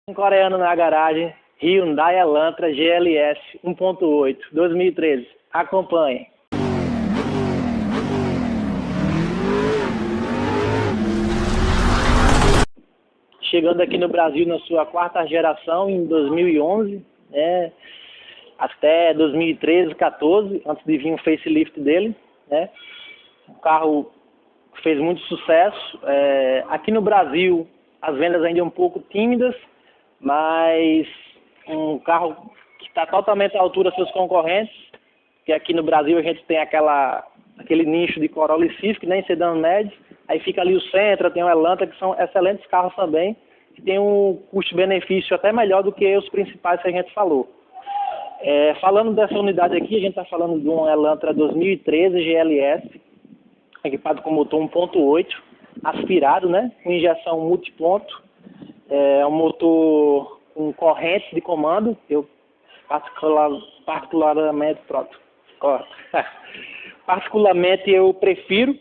Um coreano na garagem, Hyundai Elantra GLS 1.8, 2013. Acompanhe. Chegando aqui no Brasil na sua quarta geração, em 2011, né, até 2013, 14, antes de vir um facelift dele, né. O carro fez muito sucesso. Aqui no Brasil, as vendas ainda um pouco tímidas, mas um carro que está totalmente à altura dos seus concorrentes, que aqui no Brasil a gente tem aquele nicho de Corolla e Civic, né, em sedã médio. Aí fica ali o Sentra, tem o Elantra, que são excelentes carros também, que tem um custo-benefício até melhor do que os principais que a gente falou. Falando dessa unidade aqui, a gente está falando de um Elantra 2013 GLS, equipado com motor 1.8, aspirado, né, com injeção multiponto, um motor com corrente de comando. Eu particularmente eu prefiro,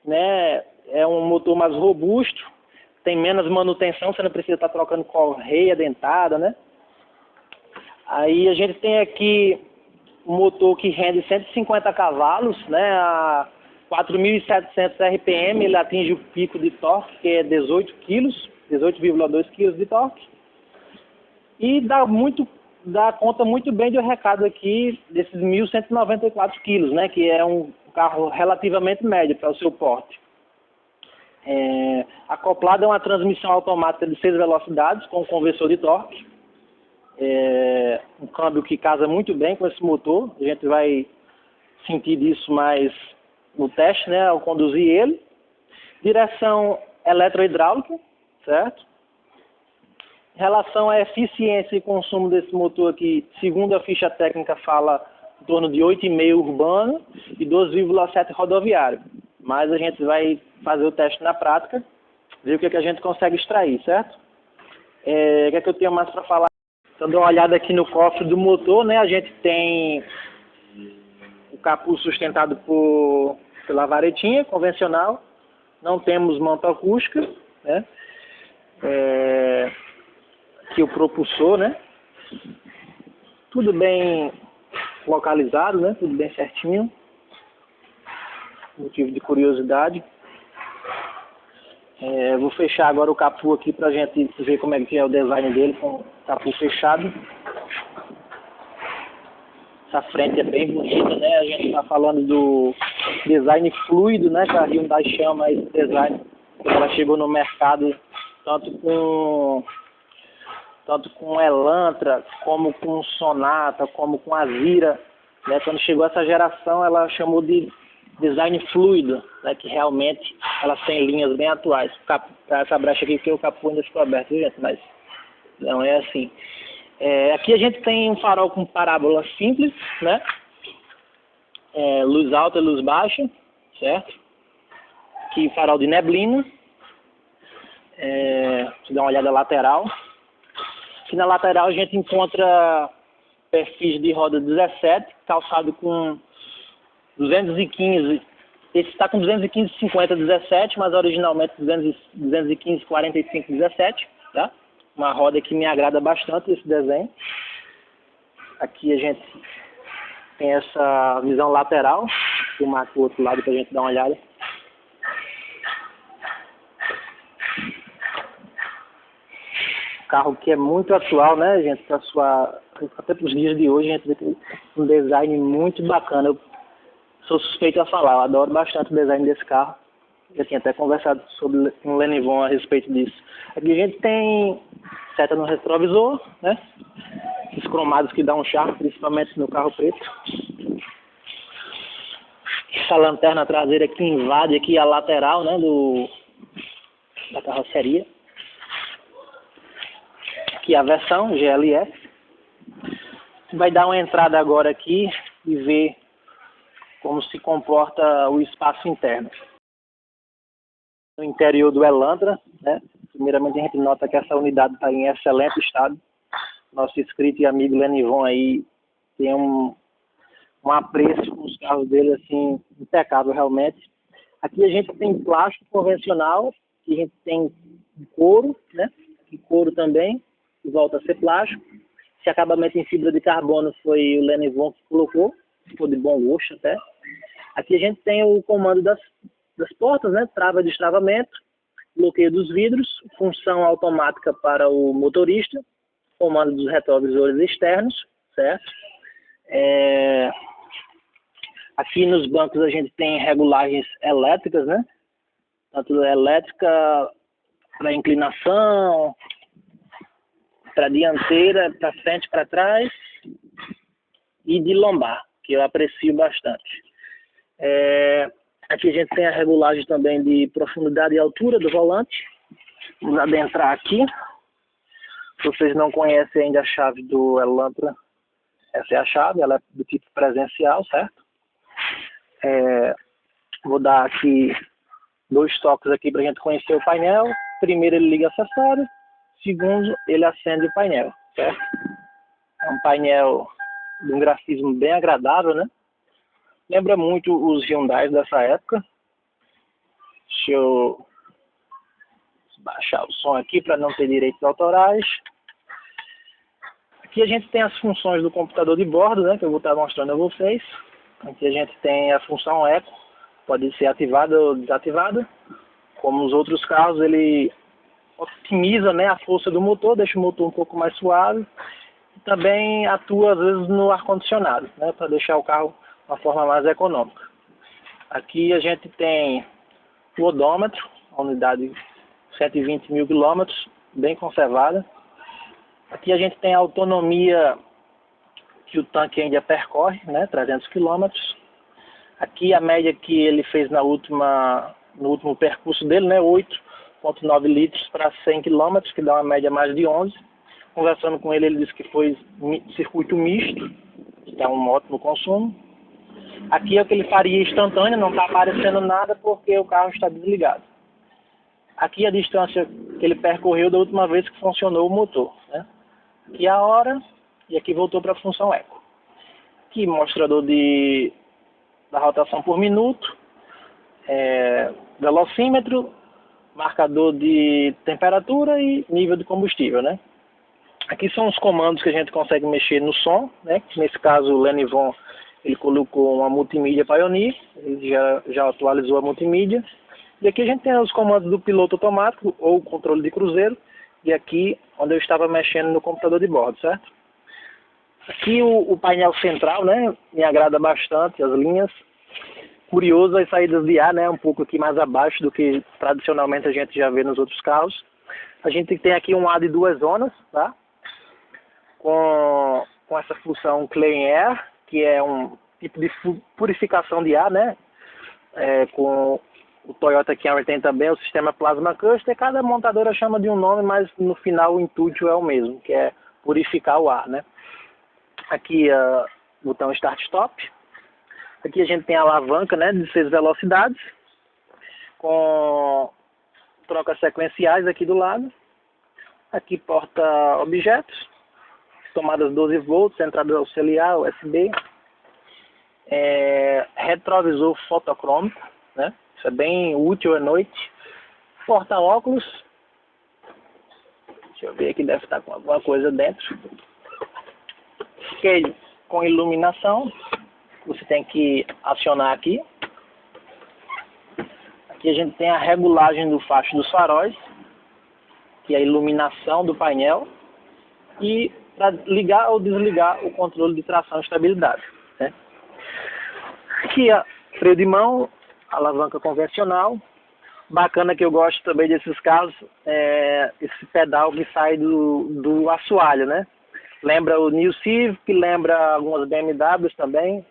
né, é um motor mais robusto, tem menos manutenção, você não precisa estar trocando correia dentada, né. Aí a gente tem aqui um motor que rende 150 cavalos, né, a 4.700 RPM, ele atinge o pico de torque, que é 18,2 kg de torque, e dá conta muito bem do recado aqui desses 1.194 kg, né, que é um carro relativamente médio para o seu porte. Acoplado a uma transmissão automática de 6 velocidades com conversor de torque, um câmbio que casa muito bem com esse motor. A gente vai sentir disso mais no teste, né, ao conduzir ele. Direção eletrohidráulica, certo? Em relação à eficiência e consumo desse motor aqui, segundo a ficha técnica, fala em torno de 8,5 urbano e 12,7 rodoviário. Mas a gente vai fazer o teste na prática, ver o que a gente consegue extrair, certo? O que eu tenho mais para falar? Então, dá uma olhada aqui no cofre do motor, né? A gente tem o capuz sustentado pela varetinha convencional, não temos manta acústica, né? Aqui o propulsor, né? Tudo bem localizado, né? Tudo bem certinho. Motivo de curiosidade. Vou fechar agora o capô aqui pra gente ver como é que é o design dele com o capô fechado. Essa frente é bem bonita, né? A gente está falando do design fluido, né? Que a Hyundai chama esse design. Ela chegou no mercado tanto com Elantra, como com Sonata, como com Azira, né? Quando chegou essa geração, ela chamou de design fluido, né? Que realmente elas têm linhas bem atuais. Essa brecha aqui que o capô ainda ficou aberto, gente, mas não é assim. Aqui a gente tem um farol com parábola simples, né? Luz alta e luz baixa, certo? Aqui farol de neblina. Deixa eu dar uma olhada lateral. Aqui na lateral a gente encontra perfis de roda 17, calçado com 215. Esse está com 215/50 17, mas originalmente 215/45 17, tá? Uma roda que me agrada bastante esse desenho. Aqui a gente tem essa visão lateral. Vou marcar o outro lado para a gente dar uma olhada. Carro que é muito atual, né, gente? Até para os dias de hoje, a gente vê que um design muito bacana. Eu sou suspeito a falar, eu adoro bastante o design desse carro. Já tinha até conversado com o Lenivon a respeito disso. Aqui a gente tem seta no retrovisor, né? Os cromados que dão um charme, principalmente no carro preto. Essa lanterna traseira que invade aqui a lateral, né, da carroceria. Aqui a versão GLS. Vai dar uma entrada agora aqui e ver como se comporta o espaço interno. No interior do Elantra, né? Primeiramente a gente nota que essa unidade está em excelente estado. Nosso inscrito e amigo Lenivon aí tem um apreço com os carros dele assim impecável realmente. Aqui a gente tem plástico convencional, que a gente tem couro, né? E couro também, volta a ser plástico. Esse acabamento em fibra de carbono foi o Lenivon que colocou, ficou de bom gosto até. Aqui a gente tem o comando das portas, né? Trava de destravamento, bloqueio dos vidros, função automática para o motorista, comando dos retrovisores externos, certo? Aqui nos bancos a gente tem regulagens elétricas, né? Tanto elétrica para inclinação, para dianteira, para frente, para trás e de lombar, que eu aprecio bastante. Aqui a gente tem a regulagem também de profundidade e altura do volante. Vamos adentrar aqui. Se vocês não conhecem ainda a chave do Elantra, essa é a chave, ela é do tipo presencial, certo? Vou dar aqui 2 toques aqui para a gente conhecer o painel. Primeiro ele liga acessório, segundo ele acende o painel, certo? É um painel de um grafismo bem agradável, né? Lembra muito os Hyundai dessa época. Deixa eu baixar o som aqui para não ter direitos autorais. Aqui a gente tem as funções do computador de bordo, né, que eu vou estar mostrando a vocês. Aqui a gente tem a função Eco, pode ser ativada ou desativada. Como os outros carros, ele otimiza, né, a força do motor, deixa o motor um pouco mais suave. E também atua às vezes no ar-condicionado, né, para deixar o carro de uma forma mais econômica. Aqui a gente tem o odômetro, a unidade 120 mil quilômetros, bem conservada. Aqui a gente tem a autonomia que o tanque ainda percorre, né, 300 quilômetros. Aqui a média que ele fez no último percurso dele, né, 8,9 litros para 100 quilômetros, que dá uma média mais de 11. Conversando com ele, ele disse que foi circuito misto, que é um ótimo consumo. Aqui é o que ele faria instantâneo, não está aparecendo nada porque o carro está desligado. Aqui a distância que ele percorreu da última vez que funcionou o motor, né? Aqui a hora e aqui voltou para a função Eco. Aqui mostrador da rotação por minuto, velocímetro, marcador de temperatura e nível de combustível, né? Aqui são os comandos que a gente consegue mexer no som, né? Nesse caso o Lenivon ele colocou uma multimídia Pioneer, ele já atualizou a multimídia. E aqui a gente tem os comandos do piloto automático ou controle de cruzeiro. E aqui onde eu estava mexendo no computador de bordo, certo? Aqui o painel central, né, me agrada bastante, as linhas. Curioso as saídas de ar, né, um pouco aqui mais abaixo do que tradicionalmente a gente já vê nos outros carros. A gente tem aqui um ar de 2 zonas, tá? Com essa função Clean Air, que é um tipo de purificação de ar, né? Com o Toyota Camry tem também o sistema Plasma Custer. Cada montadora chama de um nome, mas no final o intuito é o mesmo, que é purificar o ar, né? Aqui o botão Start Stop. Aqui a gente tem a alavanca, né, de 6 velocidades, com trocas sequenciais aqui do lado. Aqui porta objetos, tomadas 12 volts, entrada auxiliar, USB. Retrovisor fotocrômico, né? Isso é bem útil à noite. Porta-óculos. Deixa eu ver aqui, deve estar com alguma coisa dentro. Isqueiro com iluminação. Você tem que acionar aqui. Aqui a gente tem a regulagem do facho dos faróis, que é a iluminação do painel. E para ligar ou desligar o controle de tração e estabilidade, né? Aqui freio de mão, alavanca convencional. Bacana que eu gosto também desses carros, esse pedal que sai do assoalho, né? Lembra o New Civic, lembra algumas BMWs também.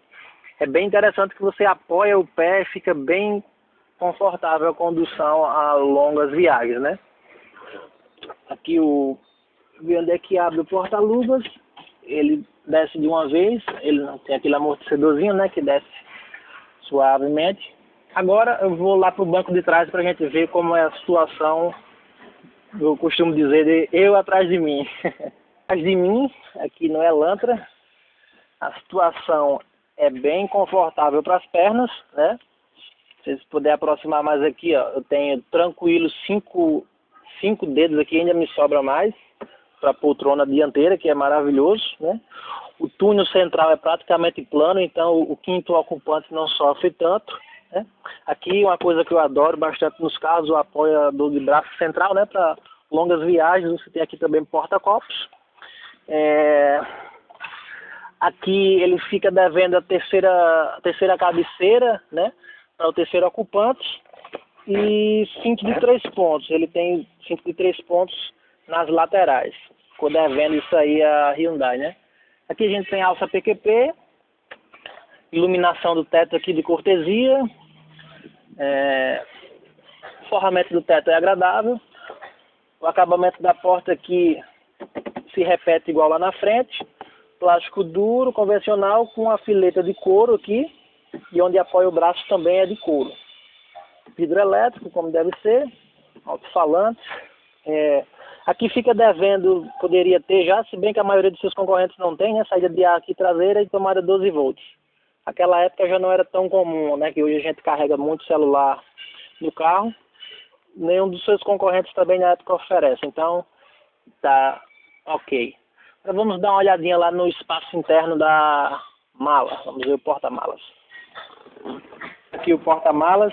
É bem interessante que você apoia o pé e fica bem confortável a condução a longas viagens, né? Aqui ver onde é que abre o porta-luvas. Ele desce de uma vez, ele não tem aquele amortecedorzinho, né, que desce suavemente. Agora eu vou lá para o banco de trás para a gente ver como é a situação, eu costumo dizer, de eu atrás de mim. Atrás de mim, aqui no Elantra, a situação é bem confortável para as pernas, né? Se vocês puderem aproximar mais aqui, ó, eu tenho tranquilo 5 dedos aqui, ainda me sobra mais. para a poltrona dianteira, que é maravilhoso, né? O túnel central é praticamente plano, então o quinto ocupante não sofre tanto, né? Aqui uma coisa que eu adoro bastante nos carros, o apoiador de braço central, né? Para longas viagens, você tem aqui também porta-copos. Aqui ele fica devendo a terceira cabeceira, né? Para o terceiro ocupante. E cinto de 3 pontos, ele tem cinto de 3 pontos nas laterais. Ficou devendo isso aí a Hyundai, né? Aqui a gente tem alça PQP, iluminação do teto aqui de cortesia, forramento do teto é agradável, o acabamento da porta aqui se repete igual lá na frente, plástico duro, convencional, com a fileta de couro aqui, e onde apoia o braço também é de couro. Vidro elétrico, como deve ser, alto-falante. Aqui fica devendo, poderia ter já, se bem que a maioria dos seus concorrentes não tem, né? Saída de ar aqui traseira e tomada 12 volts. Aquela época já não era tão comum, né? Que hoje a gente carrega muito celular no carro. Nenhum dos seus concorrentes também na época oferece, então tá ok. Agora vamos dar uma olhadinha lá no espaço interno da mala. Vamos ver o porta-malas. Aqui o porta-malas.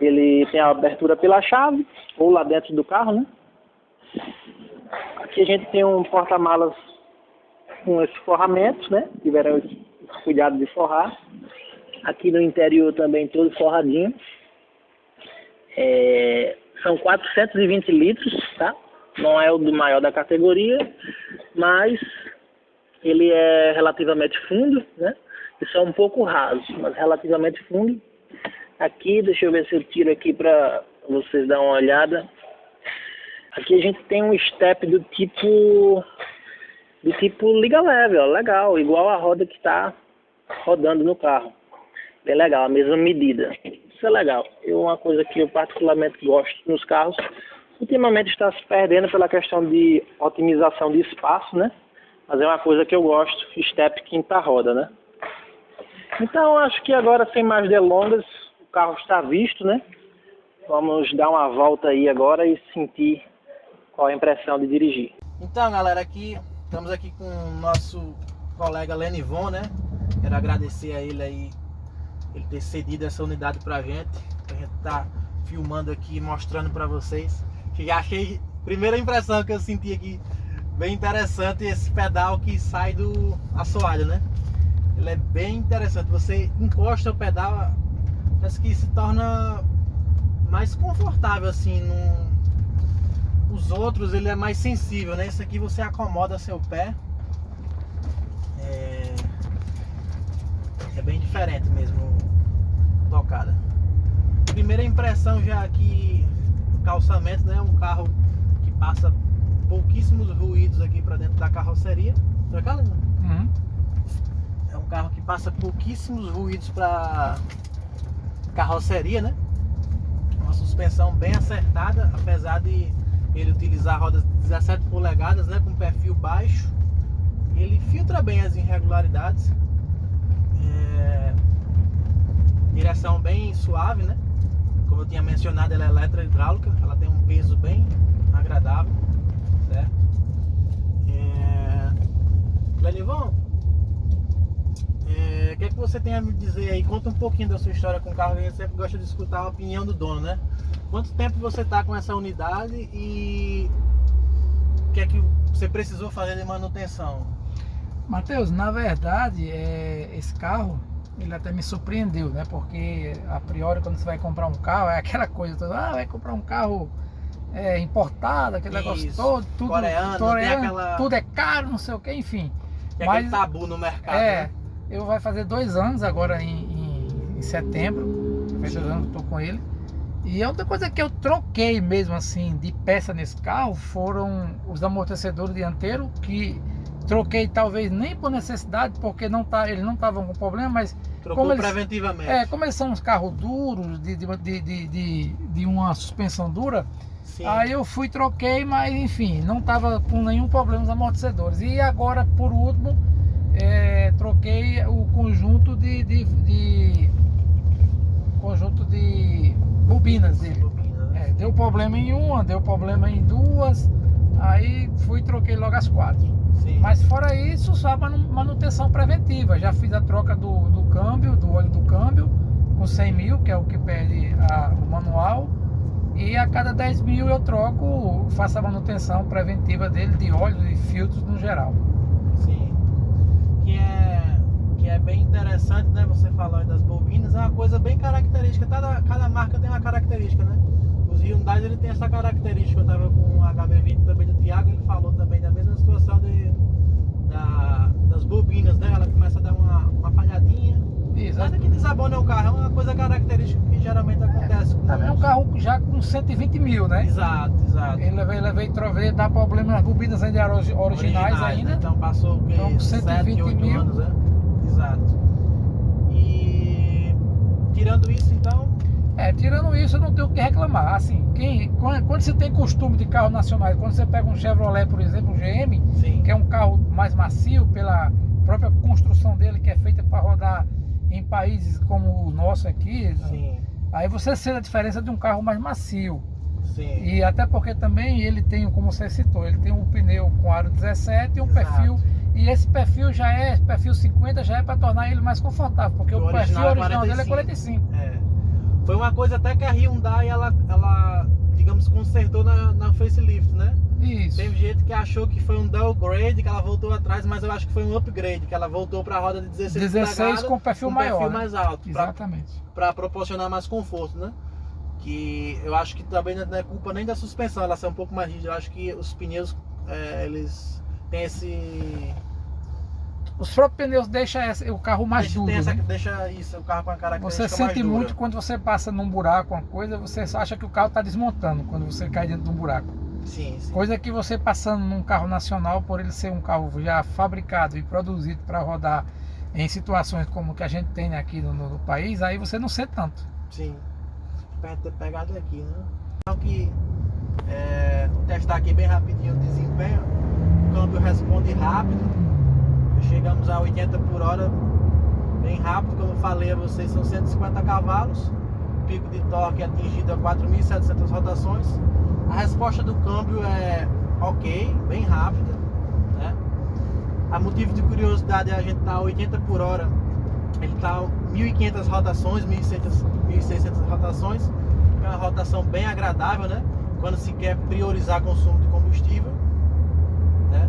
Ele tem a abertura pela chave, ou lá dentro do carro, né? Aqui a gente tem um porta-malas com esses forramentos, né? Tiveram cuidado de forrar. Aqui no interior também todo forradinho. São 420 litros, tá? Não é o do maior da categoria, mas ele é relativamente fundo, né? Isso é um pouco raso, mas relativamente fundo. Aqui, deixa eu ver se eu tiro aqui para vocês darem uma olhada. Aqui a gente tem um step do tipo liga leve, ó, legal, igual a roda que está rodando no carro. Bem legal, a mesma medida. Isso é legal. Uma coisa que eu particularmente gosto nos carros, ultimamente está se perdendo pela questão de otimização de espaço, né? Mas é uma coisa que eu gosto, step quinta roda, né? Então acho que agora, sem mais delongas, o carro está visto, né? Vamos dar uma volta aí agora e sentir qual é a impressão de dirigir. Então, galera, estamos aqui com o nosso colega Lenivon, né? Quero agradecer a ele aí, ele ter cedido essa unidade pra gente tá filmando aqui, mostrando pra vocês. Que achei, primeira impressão que eu senti aqui, bem interessante esse pedal que sai do assoalho, né? Ele é bem interessante, você encosta o pedal, parece que se torna mais confortável assim. Os outros ele é mais sensível, né? Esse aqui você acomoda seu pé, é bem diferente mesmo tocada. Primeira impressão já aqui, o calçamento, né? Um carro que passa pouquíssimos ruídos aqui para dentro da carroceria. Pra cá, né? Uhum. É um carro que passa pouquíssimos ruídos para carroceria, né? Uma suspensão bem acertada, apesar de ele utilizar rodas de 17 polegadas, né? Com perfil baixo. Ele filtra bem as irregularidades. Direção bem suave, né? Como eu tinha mencionado, ela é eletro-hidráulica, ela tem um peso bem agradável, certo? Lenivon, o que é que você tem a me dizer aí? Conta um pouquinho da sua história com o carro, a gente sempre gosta de escutar a opinião do dono, né? Quanto tempo você está com essa unidade e o que é que você precisou fazer de manutenção? Matheus, na verdade, esse carro, ele até me surpreendeu, né? Porque a priori quando você vai comprar um carro, é aquela coisa toda, vai comprar um carro importado, aquele negócio todo, tudo coreano, tudo é caro, não sei o que, enfim. É aquele tabu no mercado, né? Eu vai fazer 2 anos agora em setembro, faz 2 anos que eu tô com ele. E a outra coisa que eu troquei mesmo assim de peça nesse carro foram os amortecedores dianteiros, que troquei talvez nem por necessidade, porque eles não estavam com problema, mas trocou preventivamente. Como eles são uns carros duros, de uma suspensão dura, sim. Aí eu fui, troquei, mas enfim, não estava com nenhum problema os amortecedores. E agora, por último, troquei o conjunto de bobinas dele. Deu problema em uma, deu problema em duas, aí fui e troquei logo as 4. Sim. Mas fora isso, só manutenção preventiva. Já fiz a troca do câmbio, do óleo do câmbio, com 100 mil, que é o que pede o manual. E a cada 10 mil eu troco, faço a manutenção preventiva dele, de óleo e filtros no geral. Sim. Que é bem interessante, né? Você falou aí das bobinas, é uma coisa bem característica. Cada marca tem uma característica, né? Os Hyundai, ele tem essa característica. Eu tava com o HB20 também do Thiago, ele falou também da mesma situação das bobinas, né? Ela começa a dar uma falhadinha. Isso. Nada que desabone o carro, é uma coisa característica que geralmente acontece com Também é um carro já com 120 mil, né? Exato. Ele veio trover, dá problema nas bobinas ainda originais ainda. Né? Então passou o quê? Então, 7, 8 mil. anos, né? Exato. E tirando isso, então... Tirando isso, eu não tenho o que reclamar. Assim, quando você tem costume de carro nacional, quando você pega um Chevrolet, por exemplo, um GM, Sim. que é um carro mais macio pela própria construção dele, que é feita para rodar em países como o nosso aqui, Sim. Aí você sente a diferença de um carro mais macio. Sim. E até porque também ele tem, como você citou, ele tem um pneu com aro 17 e um Exato. perfil. E esse perfil perfil 50 já é para tornar ele mais confortável, porque o perfil original dele é 45. Foi uma coisa até que a Hyundai, ela digamos, consertou na facelift, né? Isso. Teve gente que achou que foi um downgrade, que ela voltou atrás, mas eu acho que foi um upgrade, que ela voltou para a roda de 16 com perfil maior, perfil né? mais alto. Exatamente. Para proporcionar mais conforto, né? Que eu acho que também não é culpa nem da suspensão, ela ser um pouco mais rígida. Eu acho que os pneus, eles têm esse... Os próprios pneus deixam o carro mais duro, né? Deixa isso, o carro com a característica Você mais sente dura. muito quando você passa num buraco, uma coisa, você acha que o carro está desmontando quando você cai dentro de um buraco. Sim. Coisa que você passando num carro nacional, por ele ser um carro já fabricado e produzido para rodar em situações como que a gente tem aqui no país, aí você não sente tanto. Sim. Espero ter pegado aqui, né? Então que vou testar aqui bem rapidinho o desempenho. O câmbio responde rápido. Chegamos a 80 por hora bem rápido, como eu falei a vocês, são 150 cavalos. O pico de torque é atingido a 4.700 rotações. A resposta do câmbio é ok, bem rápida, né? A motivo de curiosidade é a gente estar a 80 por hora. Ele está 1.500 rotações, 1.600 rotações. É uma rotação bem agradável, né? Quando se quer priorizar consumo de combustível, né?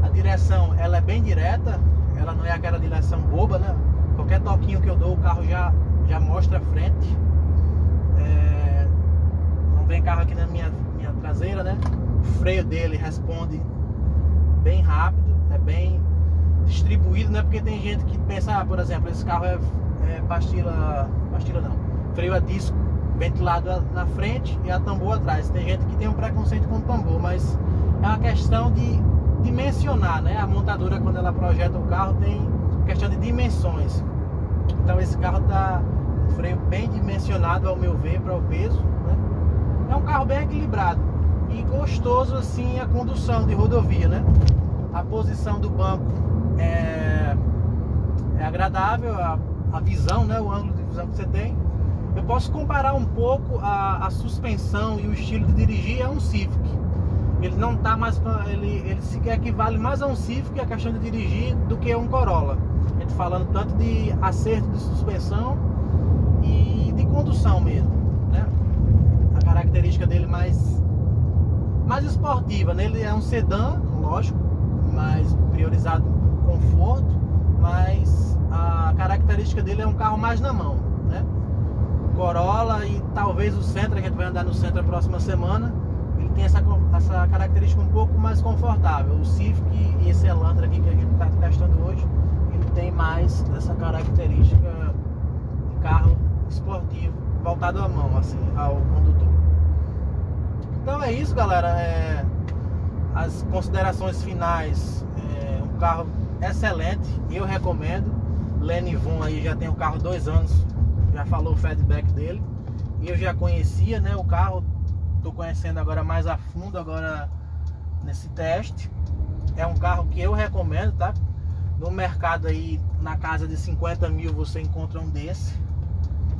A direção, ela é bem direta, ela não é aquela direção boba, né? Qualquer toquinho que eu dou, o carro já mostra a frente. Não vem carro aqui na minha traseira, né? O freio dele responde bem rápido, é bem distribuído, né? Porque tem gente que pensa, por exemplo, esse carro é pastilha não, freio a disco ventilado na frente e a tambor atrás. Tem gente que tem um preconceito com o tambor, mas é uma questão de dimensionar, né? A montadora, quando ela projeta o carro, tem questão de dimensões. Então esse carro tá um freio bem dimensionado, ao meu ver, para o peso, né? É um carro bem equilibrado e gostoso assim a condução de rodovia, né? A posição do banco é agradável, a visão, né? O ângulo de visão que você tem. Eu posso comparar um pouco a suspensão e o estilo de dirigir a um Civic. Ele não tá mais, ele se equivale mais a um Civic, a questão de dirigir, do que a um Corolla. A gente falando tanto de acerto de suspensão e de condução mesmo, né? A característica dele mais esportiva, né? Ele é um sedã, lógico, mais priorizado conforto, mas a característica dele é um carro mais na mão, né? O Corolla e talvez o Sentra, que a gente vai andar no Sentra a próxima semana, ele tem essa característica um pouco mais confortável. O Civic e esse Elantra aqui que a gente está testando hoje, ele tem mais essa característica de carro esportivo, voltado à mão, assim, ao condutor. Então é isso, galera. As considerações finais, um carro excelente, eu recomendo. Lenny Von aí já tem o carro 2 anos, já falou o feedback dele. Eu já conhecia, né, o carro, estou conhecendo agora mais a fundo agora nesse teste. É um carro que eu recomendo, tá? No mercado aí, na casa de 50 mil, você encontra um desse,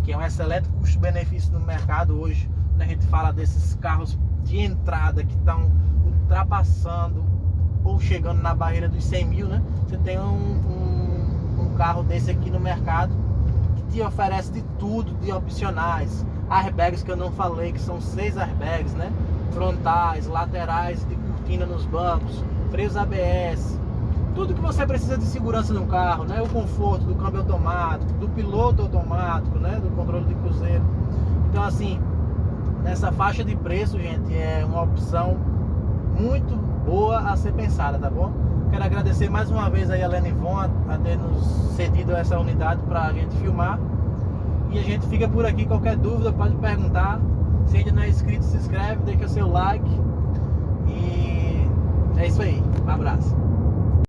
que é um excelente custo-benefício no mercado hoje. quando a gente fala desses carros de entrada que estão ultrapassando ou chegando na barreira dos 100 mil, né? Você tem um carro desse aqui no mercado que te oferece de tudo, de opcionais, airbags que eu não falei, que são 6 airbags, né? Frontais, laterais, de cortina nos bancos, freios ABS, tudo que você precisa de segurança no carro, né? O conforto do câmbio automático, do piloto automático, né? Do controle de cruzeiro. Então, assim, nessa faixa de preço, gente, é uma opção muito boa a ser pensada, tá bom? Quero agradecer mais uma vez aí a Lenivon a ter nos cedido essa unidade pra gente filmar. E a gente fica por aqui. Qualquer dúvida pode perguntar. Se ainda não é inscrito, se inscreve, deixa seu like. E é isso aí. Um abraço.